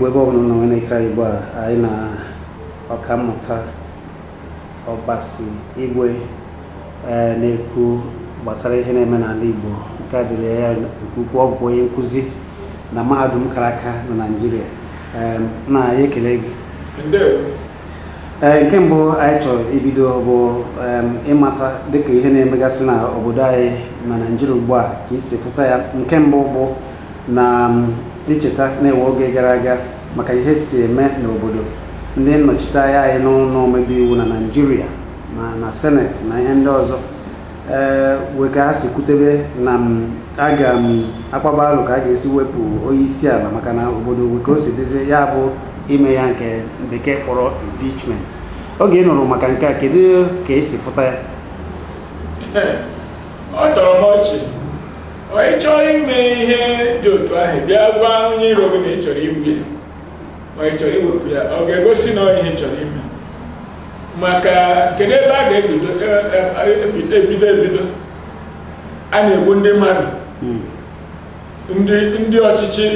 ebe ọbụla nọ n'ekere Igbo a anyị na ọkammụta Obasi Igwe na-ekwu gbasara ihe na-eme n'ala Igbo nke a dịrị ya nke ukwuu. Ọ bụ onye nkụzi na mahadum kara aka na Naịjirịa. Na ya ekele gị. Nke mbụ anyị chọrọ ibido bụ ịmata dịka ihe na-emegasị na obodo anyị na Naịjirịa ugbu a ka isi pụta ya. Nke mbụ bụ na icheta na-ewe oge gara aga maka ihe si eme n'obodo ndị nnọchiteanya anyị n'ụlọ omebe iwu na Naịjirịa na seneti na ihe ndị ọzọ wee ka ha si kwutebe na a ga-akpaba alụ ka a ga-esi wepụ onye isi ala maka na obodo wee ka o si dizi ya bụ ime ya nke bekee kpọrọ impeachment. Oge ị nụrụ maka nke a, kedu ka esi fụta ya? Ọ tọrọ m ọchị. Ọ chọrọ ime ihe dị otu ahụ bịa gwa onye iro gị na ị chọrọ igbu ya ma ị chọrọ iwepụ ya, ọ ga-egosi na ihe chọrọ ime. Maka kedu ebe a ga-ebido a na-egbu ndị mmadụ, ndị ọchịchị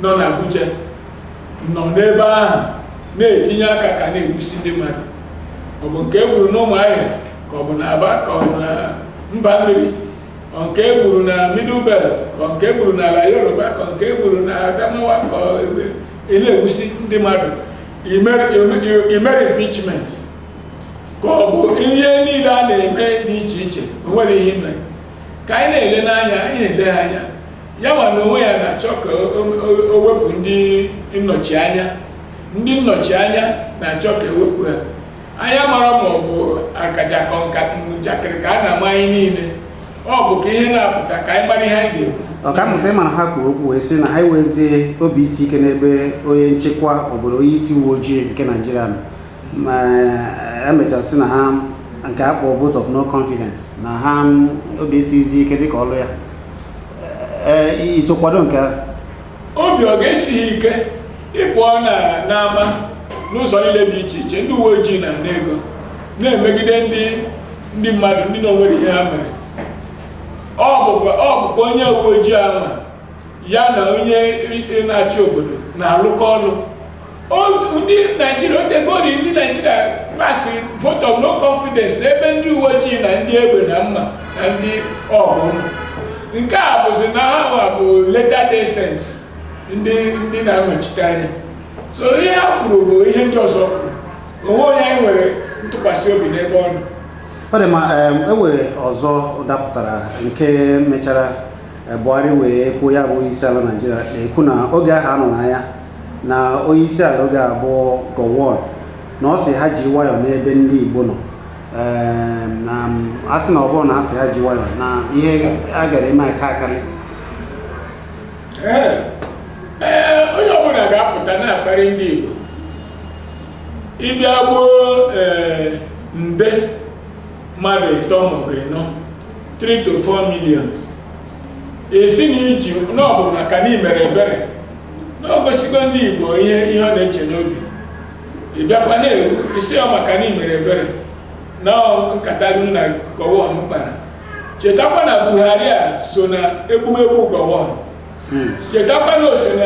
nọ n'Abuja nọ n'ebe ahụ na-etinye aka ka na-egbusi ndị mmadụ. Ọ bụ nke egburu n'Ụmụahịa ka ọ bụ na Aba ka ọ bụ na mba mmiri, nke egburu na Middle Belt ka nke egburu n'ala Yoruba ka nke egburu na Adamawa ka na-egbusi ndị mmadụ. Imere impeachment ka ọ bụ ihe niile a na-eme dị iche iche, o nwere ihe ime ka anyị na-ele n'anya, anyị na-ele ha anya. Ya nwa na onwe ya na-achọ ka o wepụ ndị nnọchianya na-achọ ka ewepụ ya. Anya mara ma ọ bụ akajakọ njakịrị ka a na-ama anyị niile. Ọ bụ ka ihe na-apụta ka anyị mara ihe anyị ga-ekwu. Ọkammụta ịmana ha kwuru okwu wee sị na ha wezie obi isi ike n'ebe onye nchekwa obodo, onye isi uwe ojii nke Naịjirịa ma emechasị na ha nke a kpọọ vote of no confidence, na ha obi isi ike dịka ọrụ ya. Iso kwado nke a? Obi ọ ga-esighị ike ịpụọ n'ama n'ụzọ niile dị iche iche. Ndị uwe ojii na ego na-emegide ndị mmadụ ndị na-onwere ihe ha mere. Ọ bụkwa onye uwe ojii ahụ ya na onye na-achị obodo na-alụkọ ọrụ. Ndị Naịjirịa, otegori ndị Naịjirịa pasịrị vote of no confidence n'ebe ndị uwe ojii na ndị egbe na mma na ndị ọgụ. Nke a bụzi na ha bụ later descent ndị na-anọchite anya. So ihe ha kwuru bụ ihe ndị ọzọ kwuru. Onwe onye anyị nwere ntụkwasị obi n'ebe ọ nọ. Ọ dị ma enwere ọzọ dapụtara nke mechara Buhari wee kwuo ya bụ onye isi ala Naịjirịa na-ekwu na oge ahụ anọ n'anya na onye isi ala oge abụọ Gowon na ọ sị ha ji nwayọọ n'ebe ndị Igbo nọ. Na asị na ọ bụrụ na asị ha ji nwayọọ na ihe a gara eme aka akarị. Onye ọbụla ga-apụta na-akparị ndị Igbo. Ịbịa gbuo nde mmadụ 3 maọbụ 4, 3 to 4 million, esi na iji n'ọbụ maka na imere ebere na o gosigo ndị Igbo ihe ọ na-eche n'obi. Ị bịakwa na-egbu isi ọ maka na imere ebere na nkata gị na Gowon kpara. Chetakwa na Buhari a so na egbumegbu Gowon. Chetakwa na o so na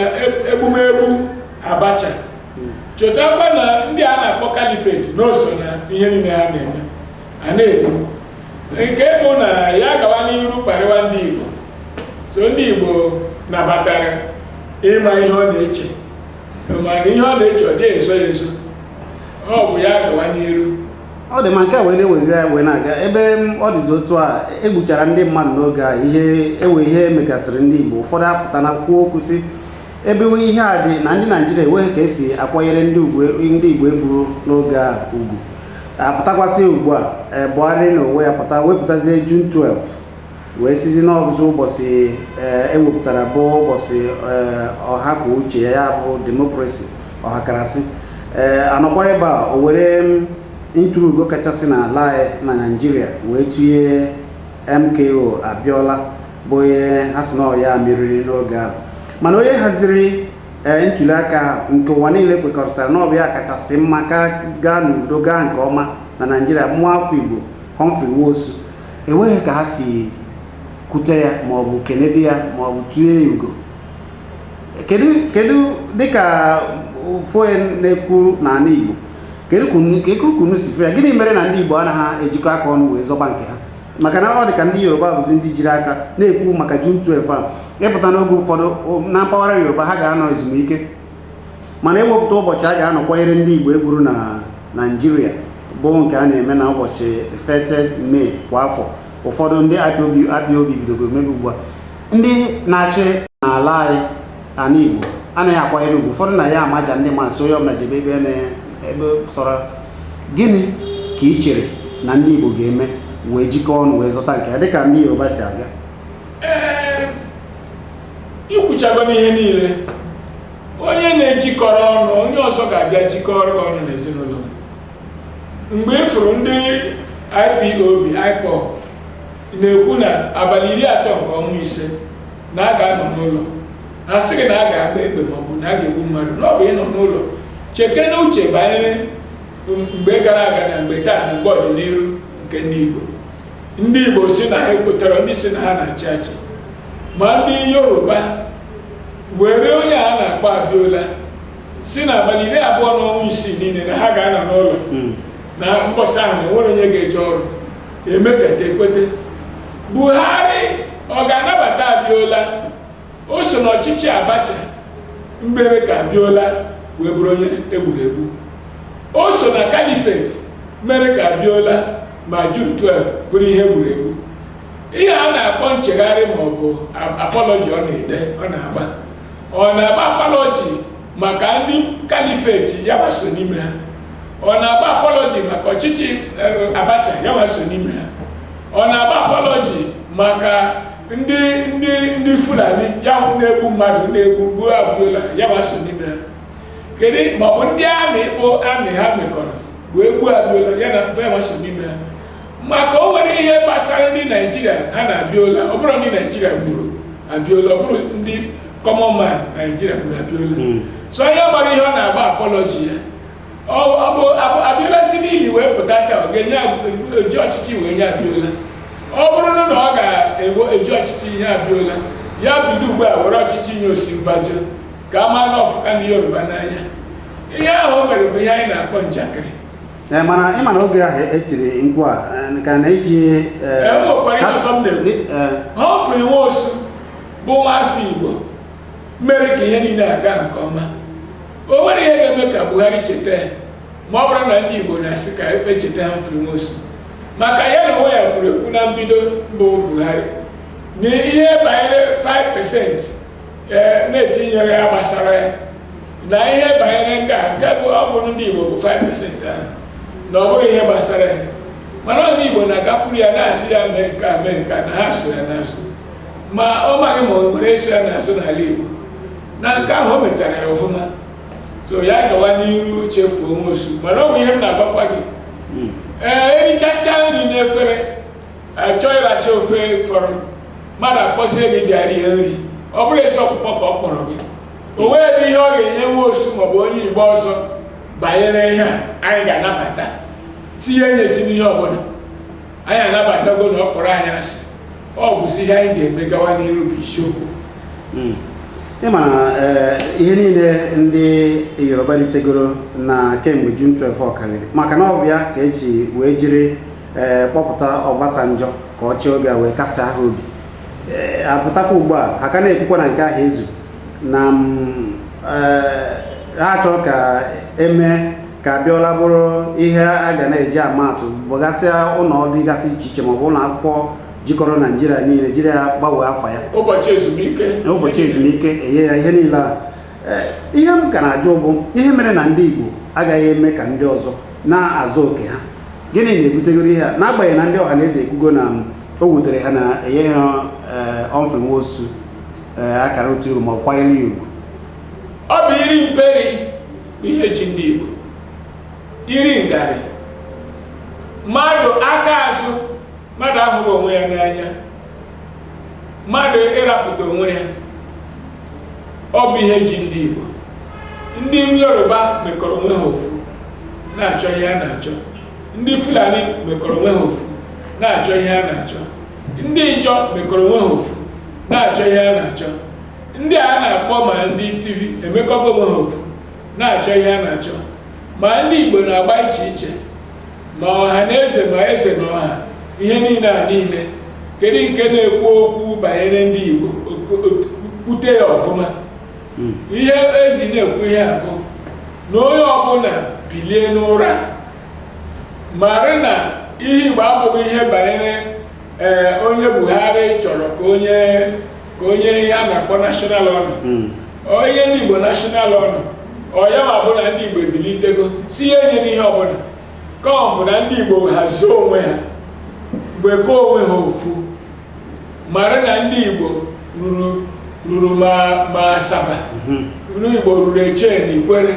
egbumegbu Abacha. Chetakwa na ndị a na-akpọ Caliphate na o so na ihe niile ha na-eme. A na-ekwu nke bụ na ya gawa n'iru kparịwa ndị Igbo. So ndị Igbo nabatara ịma ihe ọ na-eche, mana ihe ọ na-eche ọ dị ezo ezo. Ọ bụ ya gawa n'iru. Ọ dị ma nke a wee na-ewezi ya wee na-aga ebe ọ dịzi otu a egbuchara ndị mmadụ n'oge a ihe megasịrị ndị Igbo. Ụfọdụ apụta na kwuo okwu sị ebe ihe a dị na ndị Naịjirịa enweghị ka esi akwanyere ndị Igbo egburu n'oge a ugwu. Apụtakwasị ugbu a Buhari na onwe ya pụta wepụtazie June 12 wee sizi n'ọbụzụ ụbọchị ewepụtara bụ ụbọchị ọha ka uche ya bụ demokrasi ọhakarasị. Anọkwara ebe a o were ntụrụugo kachasị n'ala na Naịjirịa wee tụnye MKO Abiola bụ onye ha sị na ya meriri n'oge ahụ. Mana onye haziri ntuli aka nke ụwa niile kwekọrịtara na ọ bụ ya kachasị mma ka gaa n'udo gaa nke ọma na Naịjirịa bụ nwa afọ Igbo Humphrey Nwosu. Enweghị ka ha si kwute ya ma ọ bụ kenede ya ma ọ bụ tụnye ya ugo. kedu dịka ofu na-ekwu n'ala Igbo kedu kunu si fe ya gịnị mere na ndị Igbo anaghị ejikọ aka ọnụ wee zọba nke ha maka na ọ dị ka ndị Yoruba bụzi ndị jiri aka na-ekwu maka June 12 a ịpụta n'oge ụfọdụ na mpaghara Yoruba ha ga-anọ ezumike mana ewepụta ụbọchị a ga-anọ kwanyere ndị Igbo egburu na Naịjirịa bụ nke a na-eme na ụbọchị 30 Mee kwa afọ ụfọdụ ndị IPOB bidoro mebe ugbu a ndị na-achị n'ala anyị ana Igbo anaghị akwanyere ugwu ụfọdụ na ya amaja ndị mmadụ onye ọbụla jebe ebe sọrọ gịnị ka ị chere na ndị Igbo ga-eme wee jikọọ ọnụ wee zọta nke ya dịka ndị Yoruba si abịa? Ikwuchago n'ihe niile onye na-ejikọrọ ọnụ onye ọzọ ga-abịa jikọrọ ọnụ n'ezinụlọ mgbe ị fụrụ ndị IPOB na-ekwu na abalị 30 nke ọnwa ise na a ga-anọ n'ụlọ ha sịghị na a ga-agba egbe maọbụ na a ga-egbu mmadụ n'ọbụ ịnọ n'ụlọ cheke na uche banyere mgbe gara aga na mgbe taa na mgbe ọdịnihu nke ndị Igbo si na ha ekwetara ndị si na ha na-achị achị ma ndị Yoruba were onye a na-akpọ Abiola si na abalị 20 n'ọnwa isii niile na ha ga-anọ n'ụlọ na mbọsị ahụ na enwere onye ga-eje ọrụ emekata ekwete. Buhari ọ ga-anabata Abiola? O so n'ọchịchị Abacha mbere ka Abiola wee bụrụ onye egburu egbu. O so na Caliphate mere ka Abiola ma June 12 bụrụ ihe egburu egbu. Ihe a na-akpọ nchegharị maọbụ apology ọ na-agba apology maka ndị Caliphate ya waso n'ime ha, ọ na-agba apology maka ọchịchị Abacha ya waso n'ime ha, ọ na-agba apology maka ndị Fulani ya na-egbu mmadụ na-egbu Abiola ya waso n'ime ha. Kedu maọbụ ndị amị ha mekọrọ wee gbuo Abiola ya na ya waso n'ime ha? Maka o nwere ihe gbasara ndị Naịjirịa ha na Abiola, ọ bụrụ ndị Naịjirịa gburu Abiola, ọ bụrụ ndị common man Naịjirịa gburu Abiola. So onye gbara ihe ọ na-agba apology ya, ọ bụ Abiola si n'ihi wee pụta taa ọ ga-enye eji ọchịchị wee nye Abiola. Ọ bụrụ na ọ ga-eji ọchịchị ihe Abiola, ya bido ugbu a were ọchịchị nye Osinbajo ka a maa na ọfụka ndị Yoruba n'anya. Ihe ahụ o mere bụ ihe anyị na-akpọ njakịrị. Mana ịma na oge ahụ etiri ngwa ka na-eji ha ofe Nwosu bụ nwafọ Igbo mere ka ihe niile aga nke ọma. O nwere ihe ga-eme ka Buhari cheta ma ọ bụrụ na ndị Igbo na-asị ka echeta ha mfe Nwosu, maka ya na onwe ya kwuru ekwu na mbido bụ Buhari na ihe banyere 5% na-etinyere ya gbasara ya na ihe banyere ndị a nke bụ ọ bụrụ ndị Igbo bụ 5% ahụ na ọ bụrụ ihe gbasara ya, mana ndị Igbo na-agakwuru ya na-asị ya mee nke a na ha so ya n'azụ, ma ọ maghị ma o nwere eso ya n'azụ n'ala Igbo. Na nke ahụ o metara ya ọfụma, so ya gawa n'iru chefuo Nwosu. Mana ọ bụ ihe m na-agbakwa gị, erichacha nri n'efere achọghị ịracha ofe fọrọ mmadụ akpọzie gị bịa rie nri, ọ bụrụ ezi ọkpụkpọ ka ọ kpọrọ gị, o nweghị ihe ọ ga-enye Nwosu maọbụ onye Igbo ọzọ banyere ihe a anyị ga-anabata si ihe nyesi n'ihe ọbụla anyị anabatago na ọ kpọrọ anyị asị. Ọ bụzi ihe anyị ga-eme gawa n'iru bụ isiokwu. Ịma na ihe niile ndị Yoruba ritegoro na kemgbe June 12 ọkarịrị maka na ọ bịa ka eji wee jiri kpọpụta Obasanjo ka ọ chịa oge a wee kasị aha obi. Apụtakwa ugbu a ha ka na-ekwukwa na nke ahụ ezu na ha chọrọ ka eme ka Abiola bụrụ ihe a ga na-eji amatụ bụgasịa ụlọ dịgasị iche iche maọbụ ụlọ akwụkwọ jikọrọ Naịjirịa niile jiri ya gbanwee afọ ya ụbọchị ezumike enye ya ihe niile a. Ihe m ka na-ajụ bụ ihe mere na ndị Igbo agaghị eme ka ndị ọzọ na-azụ oke ha. Gịnị na-ebutegoro ihe a n'agbanyeghị na ndị ọha na eze ekwugo na o wutere ha na enye ha Humphrey Nwosu akara otu uru ma ọ kwanyere ya ugwu? Ọ bụ iri mperi bụ ihe ji ndị Igbo, iri ngarị, mmadụ aka azụ, mmadụ ahụrụ onwe ya n'anya, mmadụ ịrapụta onwe ya. Ọ bụ ihe ji ndị Igbo. Ndị Yoruba mekọrọ onwe ha ofu na-achọ ihe a na-achọ, ndị Fulani mekọrọ onwe ha ofu na-achọ ihe a na-achọ, ndị Njọ mekọrọ onwe ha ofu na-achọ ihe a na-achọ, ndị a na-akpọ ma ndị TV emekọba onwe ha ofu na-achọ ihe a na-achọ, ma ndị Igbo na-agba iche iche, ma ọha na eze ma eze na ọha, ihe niile a niile. Kedu nke na-ekwu okwu banyere ndị Igbo kwute ya ọfụma? Ihe eji na-ekwu ihe a bụ na onye ọbụla bilie n'ụra mara na ihe Igbo abụghị ihe banyere onye Buhari chọrọ ka onye ya na-akpọ national honor, onye ndị Igbo national honor ọya ma bụ na ndị Igbo ebilitego si ihe nyere ihe ọbụla ka ọ bụ na ndị Igbo hazie onwe ha gbekọọ onwe ha ofu, mara na ndị Igbo ruru ma Asaba, ndị Igbo ruru Eche na Ikwere,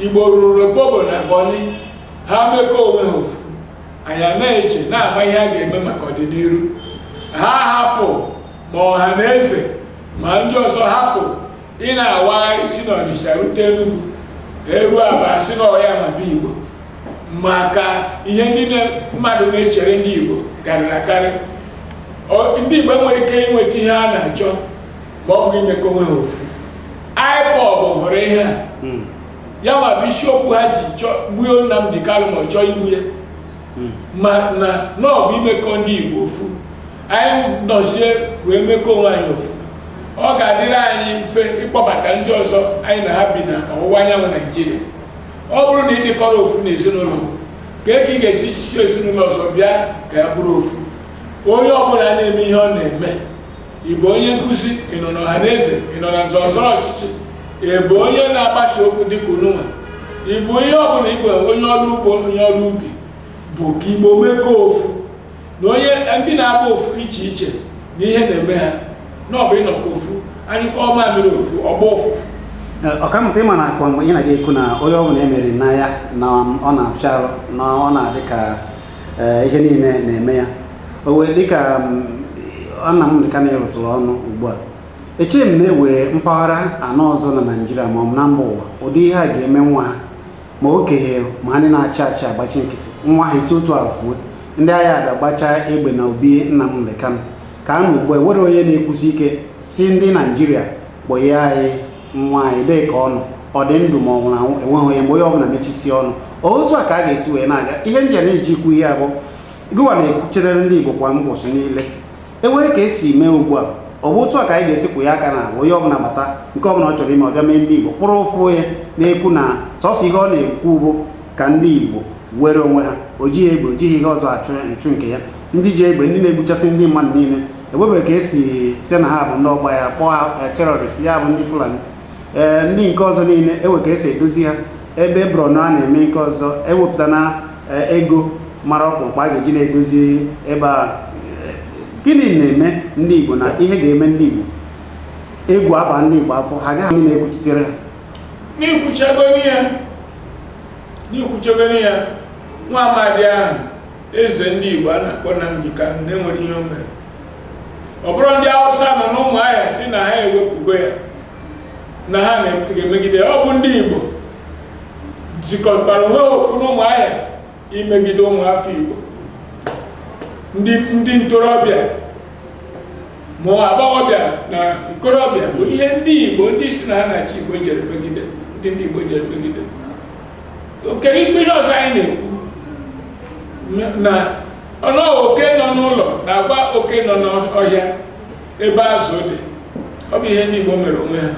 Igbo ruru Pobo na Boni, ha mekọọ onwe ha ofu. Anyị na-eche na-ama ihe a ga-eme maka ọdịnihu. Ha hapụ ma ọha na eze ma ndị ọzọ hapụ ị na-awagharị si n'Ọnịsha rute Enugu eru Aba si n'ọya ma bụ Igbo, maka ihe ndị mmadụ na-echere ndị Igbo karịrị akarị. Ndị Igbo nwere ike inweta ihe a na-achọ ma ọ bụghị imekọ onwe ha ofu. IPOB hụrụ ihe a, ya ma bụ isiokwu ha ji gbuo Nnamdi Kanu ma ọ chọọ igbu ya, na ọ bụ imekọ ndị Igbo ofu. Anyị nọzie wee mekọ onwe anyị ofu, ọ ga-adịrị anyị mfe ịkpọbata ndị ọzọ anyị na ha bi na ọwụwa anyanwụ Naijiria. Ọ bụrụ na ị dịkọrọ ofu n'ezinụlọ, ka ị ga-esi si ezinụlọ ọzọ bịa ka ya bụrụ ofu. Onye ọbụla na-eme ihe ọ na-eme, ị bụ onye nkụzi, ị nọ n'ọha na eze, ị nọ na ndọrọndọrọ ọchịchị, ị bụ onye na-agbasa okwu dịka ununwa, ị bụ ihe ọbụla, ị bụ onye ọrụ ugbo, onye ọrụ ubi, bụ ka Igbo mekọọ ofu, na onye ndị na-agba ofu iche iche na ihe na-eme ha, na ọ bụ ịnọkọ ofu, anyị kọọ mamịrị ofu, ọgba ofufu. Ọkammụta ịma na akwa mgbe ị na-aga ekwu na onye ọbụla emere na ya na ọ na-afịa arụ na ọ na-adị ka ihe niile na-eme ya, o wee dịka Nnamdi Kanu rụtụrụ ọnụ ugbu a. Echeghị m na-ewe mpaghara anọ ọzọ na Naịjirịa ma ọ bụ na mba ụwa ụdị ihe a ga-eme nwa ha, ma okenye ma ndị na-achị achị agbachi nkịtị, nwa ha esi otu afọ ndị agha abịa gbachaa egbe na obi Nnamdi Kanu ka a na ugbu a were onye na-ekwusi ike si ndị Naịjirịa kpọye anyị nwa anyị ebee ka ọ nọ, ọ dị ndụ ma ọ nwụrụ anwụ, enweghị onye mgbe onye ọbụla mechisi ọnụ. Otu a ka a ga-esi wee na-aga. Ihe ndị a na-eji ikwu ihe abụ gịwa na-ekwuchere ndị Igbo kwa ụbọchị niile, enwere ka esi mee ugbu a. Ọ bụ otu a ka anyị ga-esi kwụ ya aka na onye ọbụla bata nke ọbụla ọ chọrọ ime ọbịa mee ndị Igbo kpụrụ ofu onye na-ekwu na sọsọ ihe ọ na-ekwu bụ ka ndị Igbo were onwe ha, o jighị egbe, o jighị ihe ọzọ achụ nke ya. Ndị ji egbe, ndị na-egbuchasị ndị mmadụ niile, ewebe ka esi si na ha bụ ndị ọgba ya, kpọọ ha terọrist, ya bụ ndị Fulani. Ndị nke ọzọ niile ewe ka esi edozi ha. Ebe Borno a na-eme nke ọzọ ewepụta na ego mara ọkpụrụkpụ a ga-eji na-edozi ebe a. Gịnị na-eme ndị Igbo na ihe ga-eme ndị Igbo egwu aba ndị Igbo afọ ha gaghị na-ekwuchitere ha? N'ikwuchegoni ya nwa amadi ahụ eze ndị Igbo a na-akpọ Nnamdi Kanu na-enwere ihe o mere. Ọ bụrụ ndị Hausa nọ n'Ụmụahịa si na ha ewepụgo ya na ha na-emegide ya, ọ bụ ndị Igbo jikọtara onwe ofu n'Ụmụahịa imegide ụmụafọ Igbo, ndị ntorobịa ma agbọghọbịa na nkorobịa bụ ihe ndị Igbo ndị si na ha na-achị Igbo jere megide, ndị Igbo jere megide. Okere ikpe ihe ọzọ anyị na-ekwu na ọnụ oke nọ n'ụlọ na-agwa oke nọ n'ọhịa ebe azụ dị. Ọ bụ ihe ndị Igbo mere onwe ha.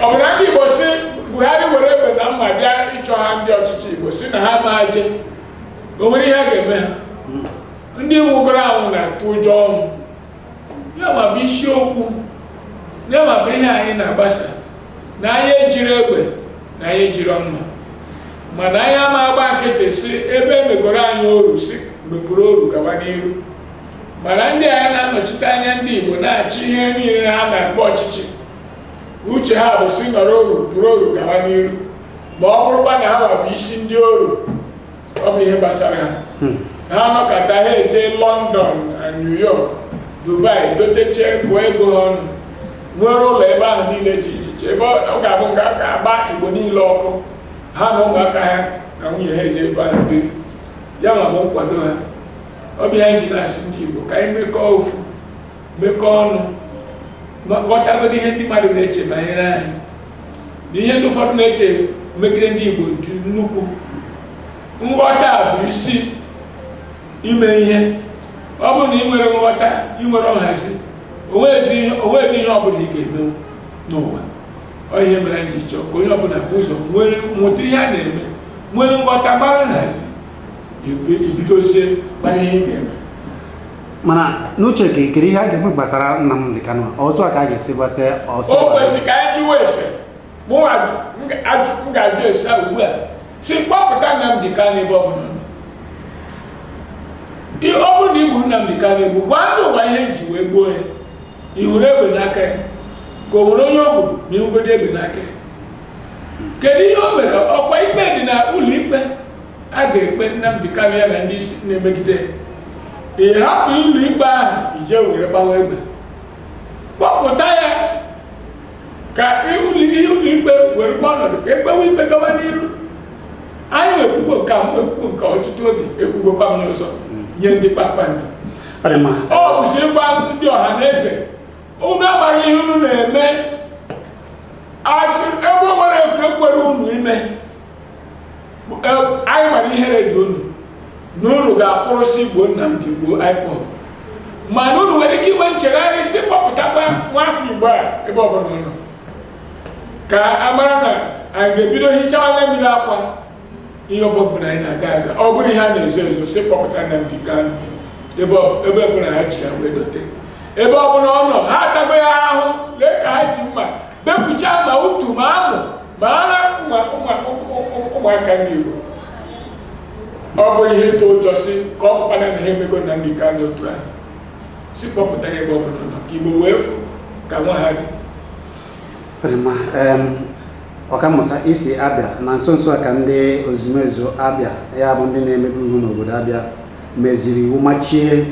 Ọ bụ na ndị Igbo si Buhari were egbe na mma bịa ịchọ ha ndị ọchịchị Igbo si na ha ma je, o nwere ihe a ga-eme ha. Ndị nwụgoro anwụ na-atụ ụjọ ọnwụ. Ya ma bụ isiokwu, ya ma bụ ihe anyị na-agbasa, na anyị ejiri egbe na anyị ejiri mma, mana anyị ama agba nkịtị si ebe emegoro anyị oru si mepụrụ oru gawa n'iru. Mana ndị anyị na-anọchite anya ndị Igbo na-achị ihe niile ha na-akpọ ọchịchị, uche ha bụ si nọrọ oru bụrụ oru gawa n'iru, ma ọ bụrụkwa na ha bụ isi ndị oru, ọ bụ ihe gbasara ha. Ha nọkọta ha eje London na New York, Dubai, doteche gụọ ego ha ọnụ, nwere ụlọ ebe ahụ niile dị iche iche, ebe ọ ga-abụ nga a ga-agba Igbo niile ọkụ, ha na ụmụaka ha na nwunye ha eje ebe ahụ biri. Ya ma bụ nkwado ha. Ọ bụ ihe anyị ji na-asị ndị Igbo ka anyị mekọọ ofu, mekọọ ọnụ, ghọtagodi ihe ndị mmadụ na-eche banyere anyị na ihe ndị ụfọdụ na-eche megide ndị Igbo dị nnukwu. Nghọta bụ isi ime ihe. Ọ bụrụ na ị nwere nghọta, ị nwere nhazi, onweghị ihe ọbụla ị ga-eme n'ụwa. Ọ ihe mere anyị ji chọọ ka onye ọbụla bụ ụzọ nwere mụta ihe a na-eme, nwere nghọta, mara nhazi, ibidozie gbara ihe ị ga-eme. Mana n'uche ka ikiri ihe a ga-eme gbasara Nnamdi Kanu, otu a ka a ga-esi gbata ọsọ. O kwesịrị ka anyị jụwa ese, m ga-ajụ ese ugbu a, si kpọpụta Nnamdi Kanu ebe ọ bụla nọ. Ọ bụrụ na igbu Nnamdi Kanu egbu, gwa ndị ụwa ihe nji wee gbuo ya. Ị hụrụ egbe n'aka ya ka o nwere onye o gburu na ihugodo egbe n'aka ya? Kedu ihe o mere? Ọkwa ikpe dị na ụlọ ikpe a ga-ekpe Nnamdi Kanu ya na ndị isi na-emegide. Ị hapụ ụlọ ikpe ahụ ije were gbawa egbe, kpọpụta ya ka ụlọ ikpe were gba ọnọdụ ka ekpewe ikpe gawa n'iru. Anyị ekwugbo nke nke ọtụtụ oge ekwugbokwa m n'ụzọ nye ndị Kpakpando. Ọ bụzi ịgwa ndị ọha na eze, unu amara ihe unu na-eme, asị ebe o nwere nke kwere unu ime, anyị mara ihere dị unu na unu ga-akpụrụsị Igbo Nnamdi Igbo IPOB, mana unu nwere ike inwe nchegharị si kpọpụtakwa nwafọ Igbo a ebe ọ bụla nọ, ka a mara na anyị ga-ebido hichawa anya mmiri akwa ihe ọbụla anyị na-aga aga. Ọ bụrụ ihe a na-ezo ezo si kpọpụta Nnamdi Kanu ebe ọbụla ha ji ya wee dote, ebe ọbụla ọ nọ ha atago ya ahụ, lee ka ha ji mma bepụcha ma utu ma amụ ma ara ụmụaka ndị Igbo. Ọ bụ ihe ịtụ ụjọ si ka ọ bụkwana na ha emego Nnamdi Kanu otu ahụ, si kpọpụta ya ebe ọbụla nọ ka Igbo wee fụ ka nwa ha dị. Ọkammụta isi Abịa na nso nso a ka ndị ozumezu Abịa, ya bụ ndị na-emebi iwu n'obodo Abịa, meziri iwu machie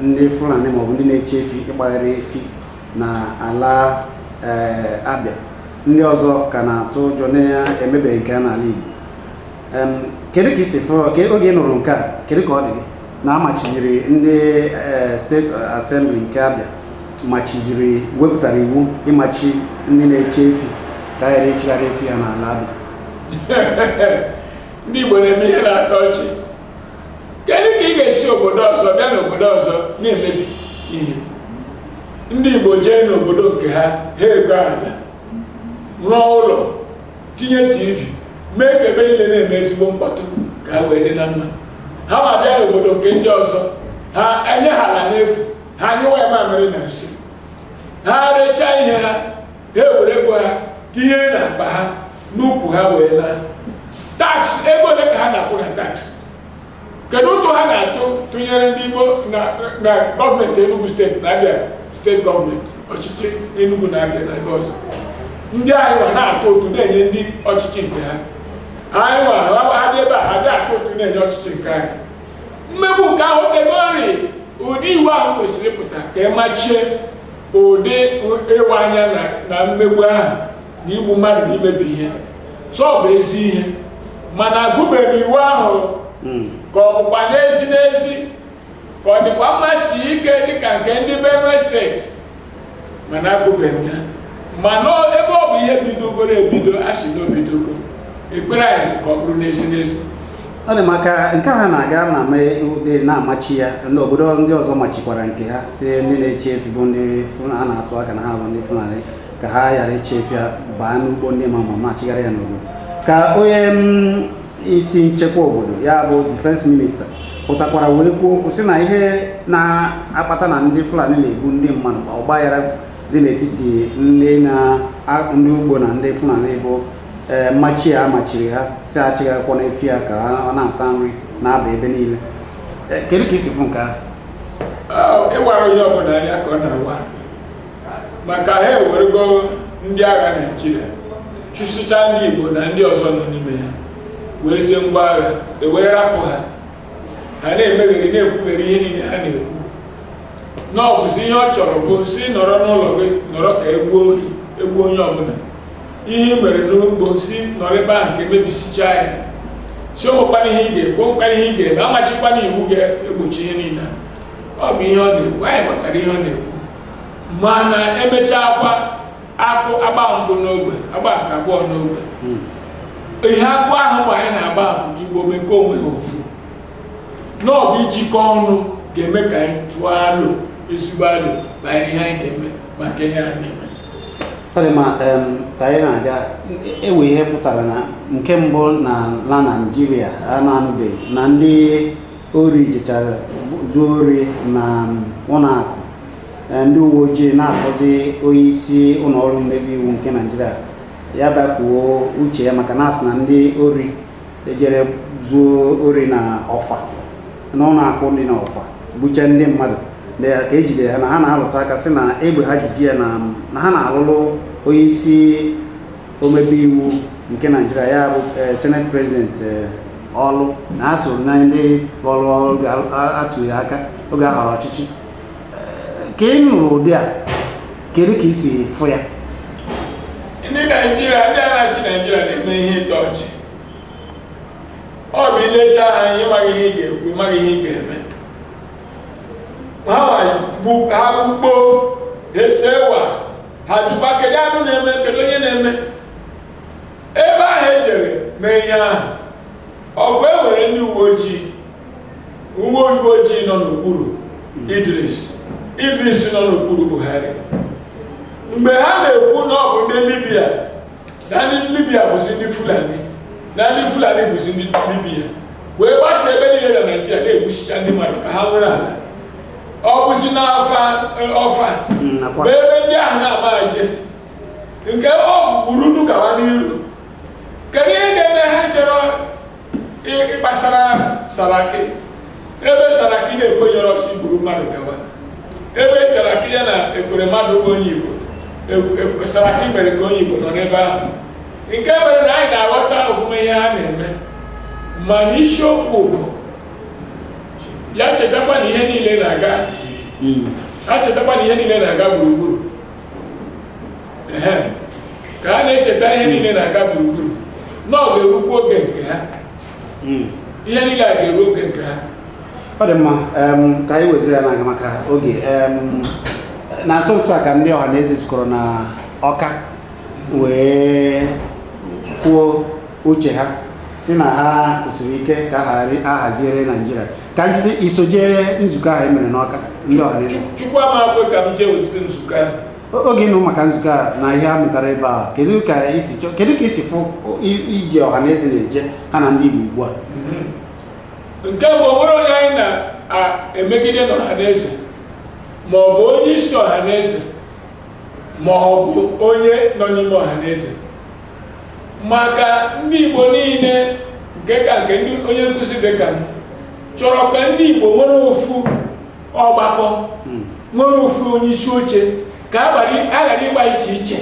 ndị Fulani maọbụ ndị na-eche efi ịgbagharị efi na ala Abịa. Ndị ọzọ ka na-atụ ụjọ na-emebeghị nke n'ala Igbo. Kedu ka isi fụọ oge ị nụrụ nke a, kedu ka ọ dị gị na amachiziri ndị steeti asembli nke Abịa wepụtara iwu ịmachi ndị na-eche efi ka a ghara echigharị efi ya n'ala Abịa? Ndị Igbo na-eme ihe na-atọ ọchị. Kedu ka ị ga-esi obodo ọzọ bịa n'obodo ọzọ na-emebi ihe? Ndị Igbo jee n'obodo nke ha ego ala, rụọ ụlọ, tinye TV, mee ka ebe niile na-eme ezigbo mkpọtụ ka ha wee dị na mma. Ha ma bịa n'obodo nke ndị ọzọ, ha enye ha ala n'efu, ha nyụwa ya mamịrị na nsị, ha rechaa ihe ha ewere ego ha tinye n'akpa ha n'ukwu ha wee laa. Taksị, ego ole ka ha na-akwụ na taksị? Kedu ụtụ ha na-atụ tụnyere ndị Igbo na gọọmenti Enugu steeti na Abịa steeti gọọmenti, ọchịchị Enugu na Abịa na ebe ọzọ? Ndị anyị nwa na-atụ ụtụ na-enye ndị ọchịchị nke ha. Anyị nwa ha dị ebe a ha dị atụ ụtụ na-enye ọchịchị nke anyị. Mmegbu nke ahụ tegori ụdị iwu ahụ kwesịrị ịpụta ka emachie ụdị ịwa anya na mmegbu ahụ na igbu mmadụ na imebi ihe. So ọ bụ ezi ihe, mana agụbeghị iwu ahụ ka ọ bụkwa n'ezi ka ọ dịkwa mmasị ike dịka nke ndị Benue steeti, mana agụbeghị ya. Mana ebe ọ bụ ihe bidogoro ebido, a sị na obidogo, ekpere anyị ka ọ bụrụ n'ezi. Ọ dị maka nke ha na-aga na ude na-amachi ya, n'obodo ndị ọzọ machikwara nke ha, si ndị na-eche efi bụ ndị a na-atụ aka na ha bụ ndị Fulani, ka ha ghara eche efi ya baa n'ugbo ndị ma na-achịgharị ya n'obodo. Ka onye isi nchekwa obodo, ya bụ Defense Minister, pụtakwara wee kwuo okwu sị na ihe na-akpata na ndị Fulani na-egbu ndị mmadụ, ọgbaghara dị n'etiti ndị ugbo na ndị Fulani bụ mmachi a machiri ha, si achịghakwa n'efi ya ka ọ na-ata nri na-aba ebe niile. Kedu ka isi fụ nke ahụ? Ịwara onye ọbụla anya ka ọ na-awa, maka ha ewerego ndị agha Naịjirịa chụsịcha ndị Igbo na ndị ọzọ nọ n'ime ya, werezie ngwa agha ewere rapụ ha na-emegheri na-ekwugheri ihe niile ha na-ekwu. Na ọ bụzi ihe ọ chọrọ bụ si nọrọ n'ụlọ gị, nọrọ ka egbuo onye ọbụla. Ihe i mere n'ugbo si nọrọ ebe ahụ ka emebisicha ya, si onwekwana ihe ị ga-ekwu, onwekwana ihe ị ga-eme, amachikwana iwu ga-egbochi ihe niile. Ọ bụ ihe ọ na-ekwu, anyị ghọtara ihe ọ na-ekwu. mana emechakwa akụ agba mbụ n'ogbe agba nke abụọ n'ogbe ihe akụ ahụ ma anyị na-agba bụ Igbo mekọ onwe ha ofu n'ọbụ ijikọ ọnụ ga-eme ka anyị tụọ alụ ezigbo alụ banyere ihe anyị ga-eme maka ihe anyị na-eme. ma ka anyị na-aga ewe ihe pụtara na nke mbụ na la Naịjirịa a na-anụbeghị na ndị ori jechara zuo ori na ụlọakụ ndị uwe ojii na-akpọzi onye isi ụlọọrụ mmebe iwu nke Naịjirịa ya bakwuo uche ya maka na asị na ndị ori ejere zuo ori na ọfa na ụlọakụ dị na ọfa buche ndị mmadụ ka ejide ha na ha na-alụta aka sị na egbe ha jiji ya na ha na-alụlụ onye isi omebe iwu nke Naịjirịa ya bụ senate president ọlụ na ha soro na ndị lụrụ ọrụ ga-atụghị aka oge a họrọ ọchịchị. Ka ị nụrụ ụdị a kedu ka i si fụ ya? Ndị Naịjirịa, ndị na-achị Naịjirịa na-eme ihe ịtọ ọchị. Ọ bụ ilecha ha ịmaghị ihe ị ga-ekwu, ịmaghị ihe ị ga-eme. Ha gbukpo esewa ha jụkwa kedu anụ na-eme, kedu onye na-eme. Ebe ahụ ejere mee ihe ahụ ọgụ ewere ndị uwe ojii nọ n'okpuru Idris nọ n'okpuru Buhari. Mgbe ha na-ekwu na ọ bụ ndị Libya na ndị Libya bụzi ndị Fulani na ndị Fulani bụzi ndị Libya wee gbasa ebe niile na Naịjirịa na-egbuchicha ndị mmadụ ka ha nwere ala ọ bụzi n'ọfa bụ ebe ndị ahụ na-amaghị Jesi nke ọ bụ burudu kawa n'iru. Kedu ihe ga-eme ha jere ịkpasara Saraki ebe Saraki na-ekwenyere ọsị gburu mmadụ gawa ebe Saraki ya na ekwere mmadụ onye Igbo Saraki mere ka onye Igbo nọ n'ebe ahụ nke mere na anyị na-aghọta ofụma ihe ha na-eme mana isiokwu bụ ya chetakwa na ihe niile na-aga gburugburu ka ha na-echeta ihe niile na-aga gburugburu na ọ ga-erukwa oge nke ha ihe niile a ga-eru oge nke ha. Ọ dị mma ka anyị weziri ya n'aga maka oge na nso nso a ka ndị ọha na eze zukọrọ na Ọka wee kwuo uche ha si na ha kwụsịrị ike ka a haziere Naịjirịa. Ka ndị isoje nzukọ ahụ emere n'Ọka ndị ọha na eze Chukwu ama akwe ka m jee wetute nzukọ ahụ. Oge nụ maka nzukọ a na ihe a mụtara ebe a kedu ka isi fụ ije ọha na eze na-eje ha na ndị Igbo ugbu a? Nke bụ onwere onye anyị na-emegide n'ọha na eze ma ọ bụ onye isi ọha na eze ma ọ bụ onye nọ n'ime ọha na eze maka ndị Igbo niile nke ndị onye nkụzi dị ka m chọrọ ka ndị Igbo nwere ofu ọgbakọ nwere ofu onye isi oche ka aghara ịgba iche iche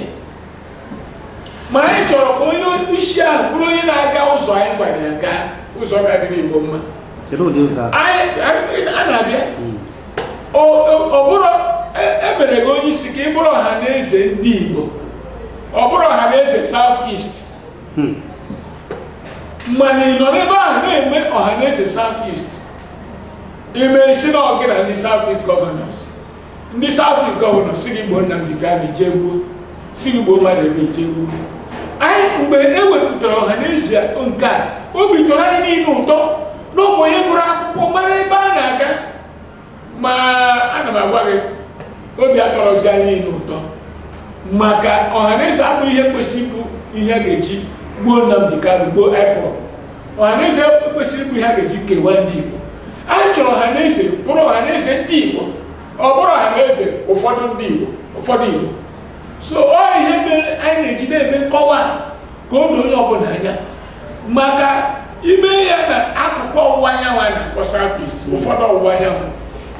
ma anyị chọrọ ka onye isi ahụ bụrụ onye na-aga ụzọ anyị gwara ya gaa ụzọ ga-adịrị Igbo mma. A na-abịa ọ bụrụ emere gị onye isi ka ị bụrụ ọha na eze ndị Igbo ọ bụrụ ọha na eze South East mana ị nọ n'ebe ahụ na-eme ọha na eze South East ime isi na ọgị na ndị South East Governors ndị South East Governors si gị gboo Nnamdi Kanu jee gbuo si gị gboo mmadụ ebe jee gbuo. Anyị mgbe e wepụtara ọha na eze nke a obi tọrọ anyị niile ụtọ n'ụmụ onye gụrụ akwụkwọ mara ebe a na-aga ma ana m agwa gị obi atọrọzi anyị niile ụtọ maka ọha na eze abụghị ihe kwesịrị ịbụ ihe a ga-eji gbuo Nnamdi Kanu gbuo IPOB. Ọha na eze kwesịrị ịbụ ihe a ga-eji kewaa ndị Igbo. Anyị chọrọ ọha na eze bụrụ ọha na eze ndị Igbo ọ bụrụ ọha na eze ụfọdụ ndị Igbo ụfọdụ Igbo. So ọ ihe mere anyị na-eji na-eme nkọwa ka o doo onye ọbụla anya maka ime ya na akụkụ ọwụwa anyanwụ a na-akpọ South East ụfọdụ ọwụwa anyanwụ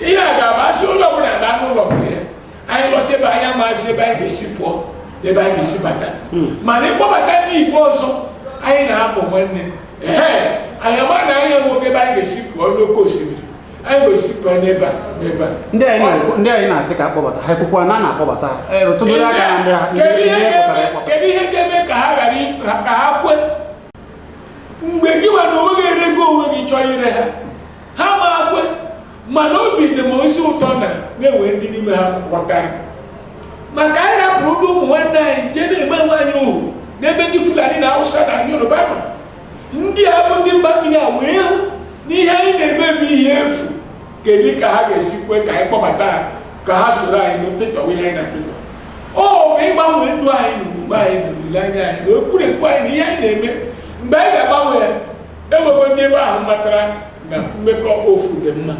ihe a ga-abụ asị onye ọbụla na n'ụlọ nke ya anyị lọtebe anya maazị ebe anyị ga-esi pụọ ebe anyị ga-esi bata mana ịkpọbata ndị Igbo ọzọ anyị na-apụ nwanne anyị ama na anyị enweghị ebe anyị ga-esi pụọ n'oké osimiri anyị ga-esi pụọ n'ebe a n'ebe a. Ndị anyị na-asị ka akpọbata ha ekwukwa na na-akpọbata rụtụgoro aka na ndị ha. Kedu ihe ga-eme ka ha ghara ka ha kwe mgbe gị nwa na onwe gị erego onwe gị chọọ ire ha ma kwe mana obi dị m isi ụtọ na-enwe ndị n'ime ha ghọtara maka anyị rapụrụ ụmụ nwanne anyị jee na-eme nwaanyị ohu n'ebe ndị Fulani na Hausa na Yoruba nọ. Ndị a bụ ndị mba mmiri a wee hụ n'ihe anyị na-eme bụ ihe efu, kedu ka ha ga-esi kwe ka anyị kpọbata ha ka ha soro anyị n'opetọ ihe anyị na-apịtọ. Ọ bụ ịgbanwe ndụ anyị na omume anyị na olileanya anyị na ekwurekwu anyị na ihe anyị na-eme. Mgbe anyị ga-agbanwe ya, enwego ndị ebe ahụ matara na mmekọ ofu dị mma,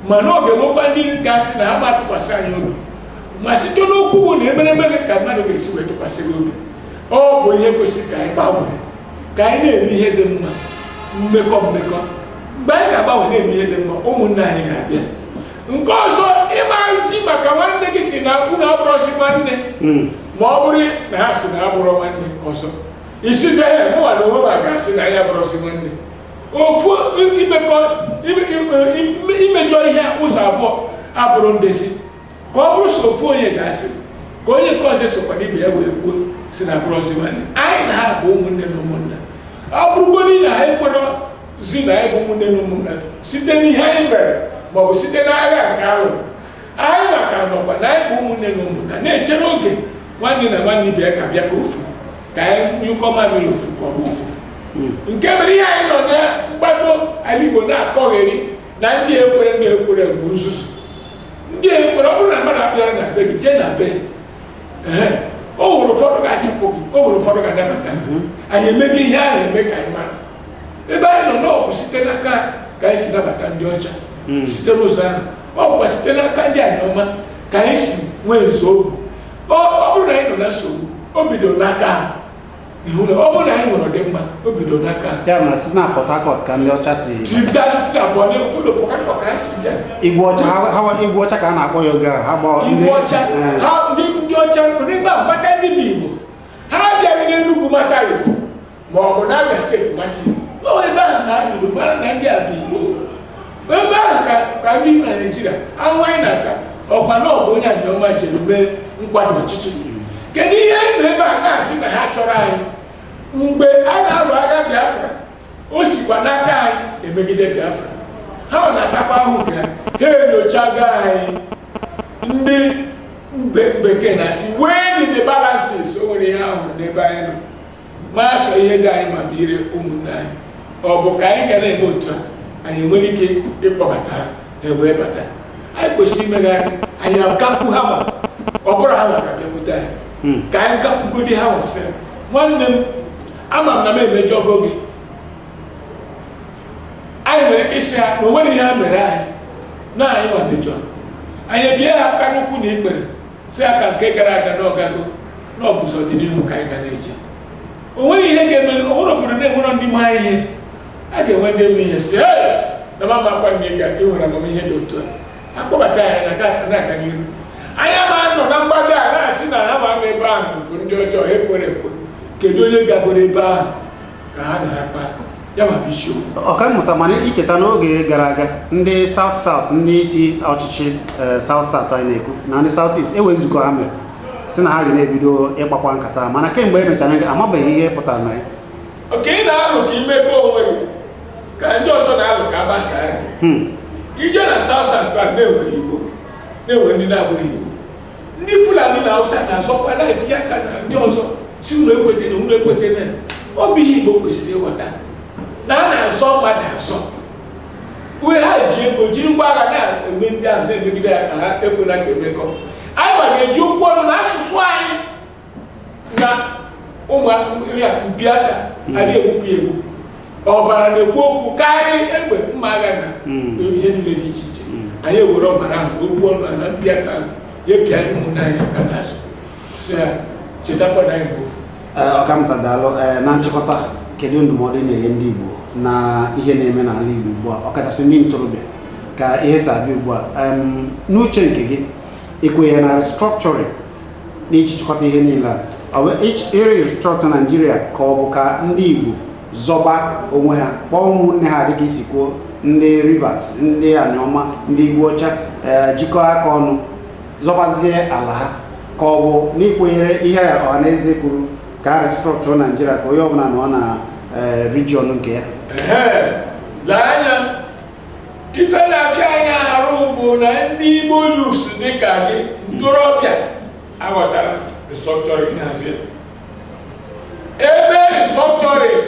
mana ọ ga-enwekwa ndị gasị na ha matụkwasị anyị obi, ma site n'okwu bụ na emeremere ka mmadụ ga-esi wee tụkwasị obi. Ọ bụ ihe kwesịrị ka anyị gbanwee, ka anyị na-eme ihe dị mma, mmekọ. Mgbe anyị ga-agbanwe na-eme ihe dị mma, ụmụnne anyị ga-abịa. Nke ọzọ, ịma ji maka nwanne gị si na unu abụrọzi nwanne, ma ọ bụrụ na ha si na abụrọ nwanne ọzọ, isize ya mụnwa na onwe m ga-asị na ya abụrọzi nwanne. Ofu imejọ ihe ụzọ abụọ abụrụ ndezi, ka ọ bụrụ so ofu onye ga-asị ka onye nke ọzọ sokwa ibe ya wee kwuo si na abụrọzi nwanne. Anyị na ha bụ ụmụnne na ụmụnna. Ọ bụrụgodị na ha ekwerọ zi na anyị bụ ụmụnne na ụmụnna site n'ihe anyị mere maọbụ site n'agha nke alụrụ, anyị maka nọkwa na anyị bụ ụmụnne na ụmụnna na-echere oge nwanne na nwanne ibe ya ka bịa ka ofu, ka anyị nyụkọ mamịrị ofu ka ọ bụ ofu. Nke mere ihe anyị nọ na mgbado ala Igbo na-akọgheri na ndị ekwere bụ nzuzu. Ndị ekwere, ọ bụrụ na mmadụ abịara na be gị, jee na be o nwere ụfọdụ ga-achụpụ gị, o nwere ụfọdụ ga-anabata gị. Anyị emeghị ihe ahụ eme ka anyị mara. Ebe anyị nọ n'ọbụ site n'aka ka anyị si nabata ndị ọcha site n'ụzọ ahụ. Ọ bụkwa site n'aka ndị anyị ọma ka anyị si nwee nzọụkwụ. Ọ bụrụ na anyị nọ na nsogbu, o bidoro n'aka ha. Ihu na ọ bụrụ na anyị nwere dị mma, o bidoro n'aka ha. Ya na si na Port Harcourt ka ndị ọcha si Igbo ọcha ka a na-akpọ ya oge a. Ha gbaa Igbo ọcha, ndị ọcha n'ebe a maka ndị bụ Igbo. Ha abịaghị n'Enugu maka Igbo ma ọ bụ n'Abia steeti maka Igbo. Ebe ahụ ka ha bidoro mara na ndị a bụ Igbo. Ebe ahụ ka ndị na Naịjirịa ahụ anyị na-aka ọkwa na ọ bụ onye Anioma jere mee nkwado ọchịchị. Kedu ihe anyị nọ ebe a na-asị na ha chọrọ anyị? Mgbe a na-alụ agha Biafra, o sikwa n'aka anyị emegide Biafra. Ha na-atakwa ahụ ka ha enyochaga anyị. Ndị bekee na-asị when the balances, o nwere ihe ahụ n'ebe anyị nọ, ma so ihe dị anyị ma bụ ire ụmụnne anyị. Ọ bụ ka anyị ga na-eme otu a, anyị enwere ike ịkpọbata ha wee bata. Anyị kwesịrị imegharị, anyị agapụ ha ma ọ bụrụ ha maka bịakwute anyị. Ka anyị gapụgodi ha nwasị, nwanne m, ama m na m emejọgo gị. Anyị nwere ike isi ha na o nwere ihe ha mere anyị na anyị nwa mejọ. Anyị ebie ha aka n'ukwu na ikpere si aka nke gara aga n'ọgago na ọ bụzọ dị n'ihu ka anyị ga na-eje. O nwere ihe ga-eme, o nwere obodo na-enwere ndị ma ihe, a ga-enwe ndị eme ihe si na mama akwa nne ga ịnwere amamihe dị otu a, akpọbata ya na-aga n'ihu. Anyị ama nọ na mgbado a na-asị na ha ma ebe ahụ bụ ndị ọjọọ ekwere ekwe. Kedu onye gagoro ebe ahụ ka ha na-akpa ya maka isiokwu? Ọkammụta, mana icheta n'oge gara aga ndị South ndị isi ọchịchị South anyị na-ekwu na ndị South East enwe nzukọ ha mere si na ha ga na-ebido ịkpakwa nkata, mana kemgbe emechara gị amabeghị ihe pụtara na ya. Oke, ị na-alụ ka imekọ onwe gị ka ndị ọzọ na-alụ ka agbasa anyị. Ije na South na-enwere Igbo, na-enwere ndị na-abụrụ Igbo. Ndị Fulani na Hausa na-azọkwa na-etinye aka na ndị ọzọ si ụlọ ekwete na ụlọ ekwete na obi ihe Igbo kwesịrị ịghọta na a na-azọ mmadụ azọ. Uwe ha ji ego jiri ngwa agha na-eme ndị ahụ na-emegide ya ka ha ekwela ka emekọ. Anyị ma ga-eji ụkwụ ọnụ na asụsụ anyị na ụmụ ya mpi aka adịghị egbupụ egbu. Ọbara na-ekwu okwu karịa egbe mma agha na ihe niile dị iche iche. Anyị ewere ọbara ahụ okwu ọnụ na mpi aka ahụ ya pịa ụmụnne anyị aka n'azụ si ya chetakwa na anyị bụ ofu. Ọkammụta, daalụ. Na nchịkọta, kedu ndụmọdụ na-enye ndị Igbo na ihe na-eme n'ala Igbo ugbu a, ọkachasị ndị ntorobịa, ka ihe si abịa ugbu a? N'uche nke gị, ikwenye na restructuring na iji chịkọta ihe niile a, restructure Nigeria ka ọ bụ ka ndị Igbo zọba onwe ha, kpọọ ụmụnne ha dịka isi kwuo, ndị Rivers, ndị Anioma, ndị Igbo ọcha jikọọ aka ọnụ zọbazie ala ha, ka ọ bụ n'ikwenyere ihe ọhaneze kwuru ka a restructure Nigeria ka onye ọbụla nọ na region nke ya? Lee anya, ife na-afịa anya arụ bụ na ndị Igbo yus dịka gị ntorobịa aghọtara restructuring hazie ebe restructuring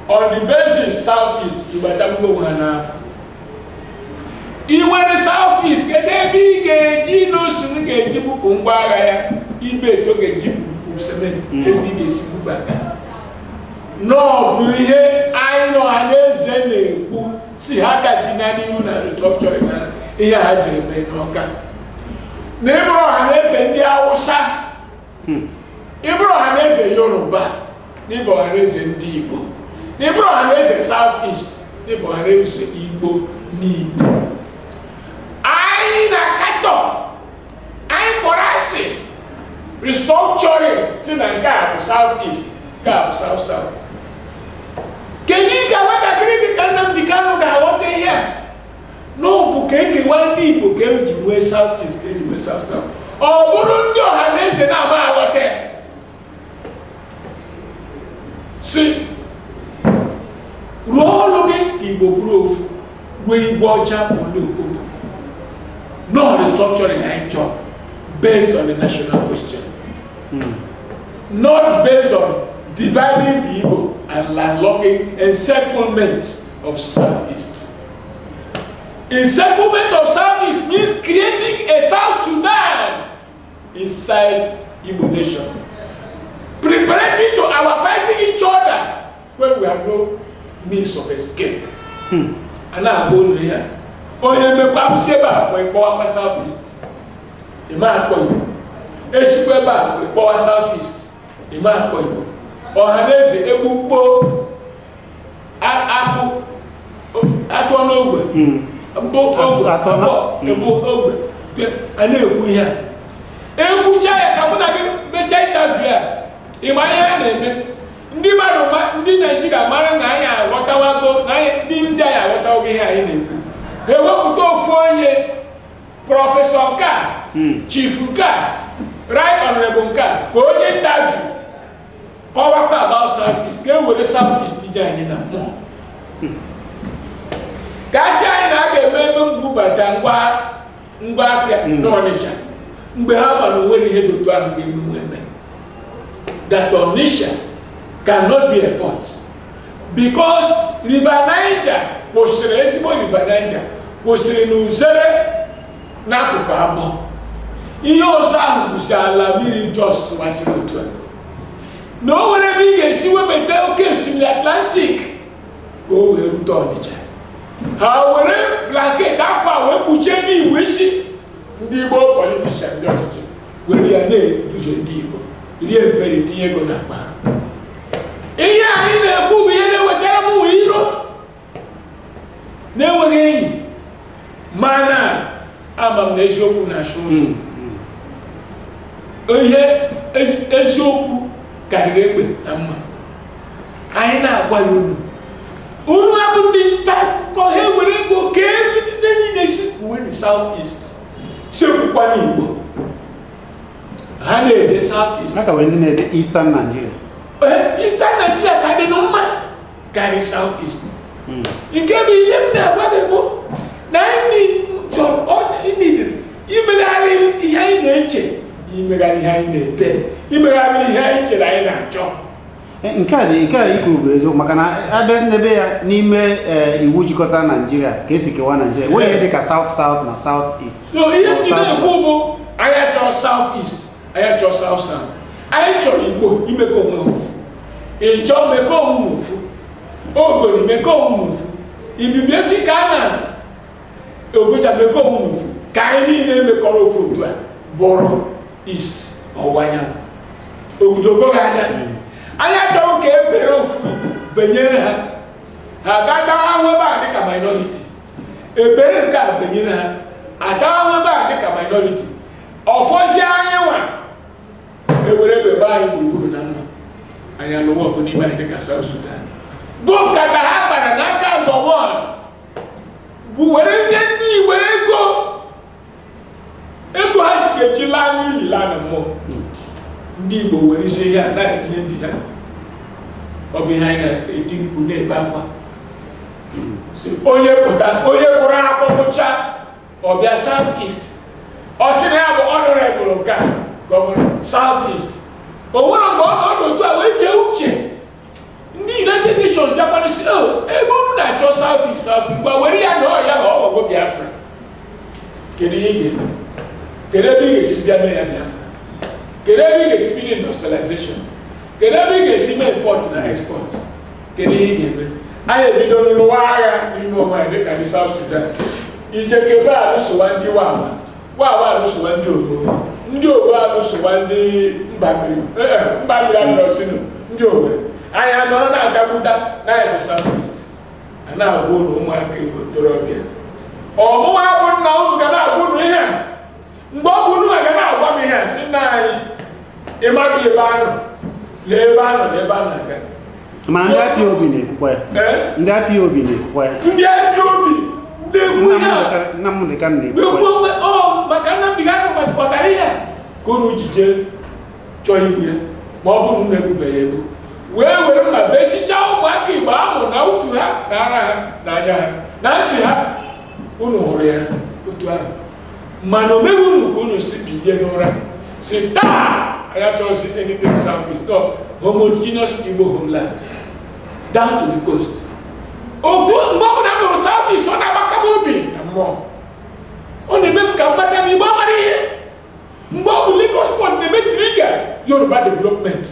on the basis Southeast ịgbatagbugbo onwe ha n'afọ iwere Southeast kedu ebe ị ga-eji n'osu ga-eji bupụ ngwa agha ya ibe eto ga-eji bupụ sementi ebe ị ga-esi bubata n'ọbụ ihe anyị nọ ha na-eze na-ekwu si ha gazi na n'ihu na restructuring ha ihe ha jiri mee n'Ọka na ịbụrụ ọha na-efe ndị Awụsa ịbụrụ ọha na-efe Yoruba na ịbụ ọha na-eze ndị Igbo na ịbụrụ ọha na-eze Southeast na ịbụ ọha na-eze Igbo n'Igbo anyị na-akatọ anyị kpọrọ asị restructuring si na nke a bụ Southeast nke a bụ South South kedu ka nwatakịrị dịka Nnamdi Kanu ga-aghọta ihe a n'ọbụ ka ekewa ndị Igbo ka eji nwee Southeast ka eji nwee South South ọ bụrụ ndị ọha na eze na-ama aghọta si rụọ ọrụ gị ka Igbo bụrụ ofu ruo Igbo ọcha ole obodo no restructuring anyị chọrọ based on the national question not based on dividing the Igbo and landlocking and settlement of Southeast. Encirclement of Southeast means creating a South Sudan inside Igbo nation, preparatory to our fighting each other when we have no means of escape. And now go here. Oh, you make up Seba when power Southeast. The man point. Esqueba with power Southeast. The man point. Or Hanese Ebupo Apple Atonogwe. And Ebucha Kabuna Beta Imaya ndị mmadụ ndị Naịjirịa mara na anyị aghọtawago na ndị anyị aghọtawago ihe anyị na-ekwu ha ewepụta ofu onye prọfesọ nka chief nka right honorable nka ka onye interview kọwakwa about Southeast ka e were Southeast tinye anyị na mmụọ ka asị anyị na a ga-eme ebe mbubata ngwa afịa n'Ọnịcha mgbe ha ma na o nwere ihe n'otu ahụ ga-emenwe eme that Onitsha cannot be a port because River Niger kwụsịrị ezigbo River Niger kwụsịrị n'Uzere n'akụkụ abụọ ihe ọzọ ahụ bụzi ala mmiri Jos gbasiri otu a na o nwere ebe ị ga-esi wepụta oke osimiri Atlantic ka o wee rute Ọnịcha ha were blanket akwa wee kpuchie ndị Igbo isi ndị Igbo politishan ndị ọchịchị were ya na-eduzi ndị Igbo rie mperi tinye ego n'akpa ihe anyị na-ekwu bụ ihe na-ewetara m uwe iro na-enweghị enyi mana ama m na eziokwu na-achụ ụzọ ihe eziokwu karịrị egbe na mma anyị na-agwa ya unu abụ ndị nta akụkọ ha were ego ka ndị niile sikwu na Southeast sekwukwa n'Igbo ha na-ede Southeast aka wee ndị na-ede Eastern Nigeria Eastern Nigeria ka dị n'mma karị Southeast nke bụ ihe m na-agwa gị bụ na anyị chọrọ imegharị ihe anyị na-eche imegharị ihe anyị na-ete imegharị ihe anyị chere anyị na-achọ nke a ikwu bụ eziokwu maka na ebe ndebe ya n'ime iwu jikọta Nigeria ka esi kewa Nigeria nwere ihe dịka South South na South East so ihe m ji na-ekwu bụ anyị chọrọ South East anyị chọrọ South South anyị chọrọ Igbo imekọ onwe ofu ịchọ mekọ onwe n'ofu ogori mekọ onwe n'ofu ibibi efi ka a na Ogoja mekọ onwe n'ofu ka anyị niile emekọrọ ofu otu a bụrụ East ọwụwa anyanwụ ogudogo ha anya anyị achọghị ka e bere ofu benyere ha ha ga-ata ahụ ebe a dịka minority ebere nke a benyere ha ata ahụ ebe a dịka minority ọfọzie anyị nwa ewere ebe anyị gburugburu na mma anyị alụwa ọgụ n'ime anyị dịka South Sudan bụ nkata ha kpara n'aka Gowon bụ were nye ndị Igbo ego ha ga-eji laa n'ili laa na mmụọ ndị Igbo were isi ihe a na-etinye ndị ha ọ bụ ihe anyị na-eti mkpu na-ebe akwa onye pụta onye kwụrụ akwụkwọcha ọbịa South East ọ sị na ya bụ honorable gọvanọ nke a gọvanọ South East o nwere mgbe ọ nọ otu a wee chee uche ndị United Nations bịakwana si ebe unu na-achọ South East gwa were ya na ọ ya na ọgwọgwọ Biafra kedu ihe ị ga-eme kedu ebe ị ga-esi bịa mee ya Biafra kedu ebe ị ga-esi bido industrialization kedu ebe ị ga-esi mee import na export kedu ihe ị ga-eme anyị ebido n'ụwa agha n'ime onwe anyị dịka ndị South Sudan ijekebe alụsowa ndị wawa alụsowa ndị ogbo alụsowa ndị mba mmiri alụsinu ndị Owerri anyị anọrọ na-agagbuta na anyị bụ South East a na-agwa ụlọ ụmụaka Igbo torobịa ọmụwa bụ nna unu ga na-agwa unu ihe a mgbe ọ bụ unu ga na-agwa m ihe a si nna anyị ịmaghị ebe anọ lee ebe anọ na ebe a na-aga mana ndị apịa obi na-ekwukwa ya ndị apịa obi na-ekwukwa ya ndị apịa obi na-ekwu ya Nnamdị Kanu na-ekwukwa ya maka Nnamdị Kanu kpọtara ihe a ka unu jije chọọ igbu ya ma ọ bụrụ na egbubeghị egbu wee were mma besichaa ụmụaka Igbo ahụ na utu ha na ara ha na anya ha na ntị ha unu hụrụ ya otu ahụ mana o meghị unu ka unu si bilie n'ụra si taa anyị achọghịzi anything South East no homogeneous Igbo homeland down to the coast otu mgbe ọ bụla m nụrụ South East ọ na-agbaka m obi na mmụọ ọ na-eme m ka mgbata na Igbo amara ihe mgbe ọ bụ Lagos Port na-eme triga Yoruba development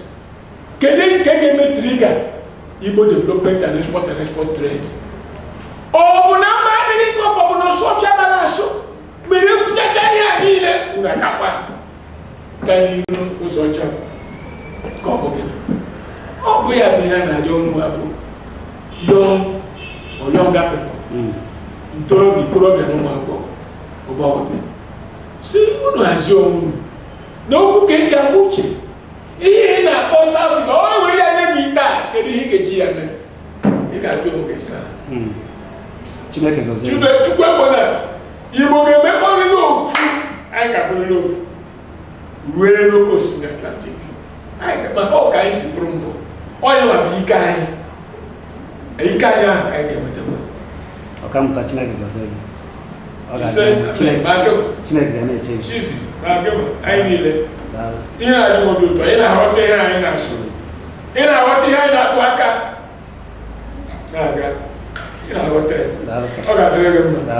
kedu nke ga-eme triga Igbo development and export trade ọ bụ na mma adịghị nke ọ bụ na ọsọfịa mara asụ mere kwuchacha ihe a niile na akakpa ka n'ihu ụzọ ọcha ka ọ bụ gị ọ bụ ya bụ ihe a na-arịọ unu bụ younger people ntorobịa ikorobịa na ụmụ agbọghọ ọgbọghọbịa si unu hazie onwe unu n'okwu ka eji akpa uche ihe ị na-akpọ South na ọ were ya nye gị taa kedu ihe ị ga-eji ya mee ị ga-ajụ onwe gị saa Chineke gọzie Chukwu ekwena Igbo ga-emekọrịrị ofu anyị ga-abụrịrị ofu ruo n'oke osimiri Atlantic maka ọka anyị si bụrụ mbọ onye ma bụ ike anyị ahụ ka anyị ga-enweta ọkammụta Chineke gọzie Chineke ga na-eche anyị niile ihe na-adịghị ụtọ ị na-aghọta ihe anyị na-asụ ị na-aghọta ihe anyị na-atụ aka na-aga ị na-aghọta ya ọ ga-adịrị gị mma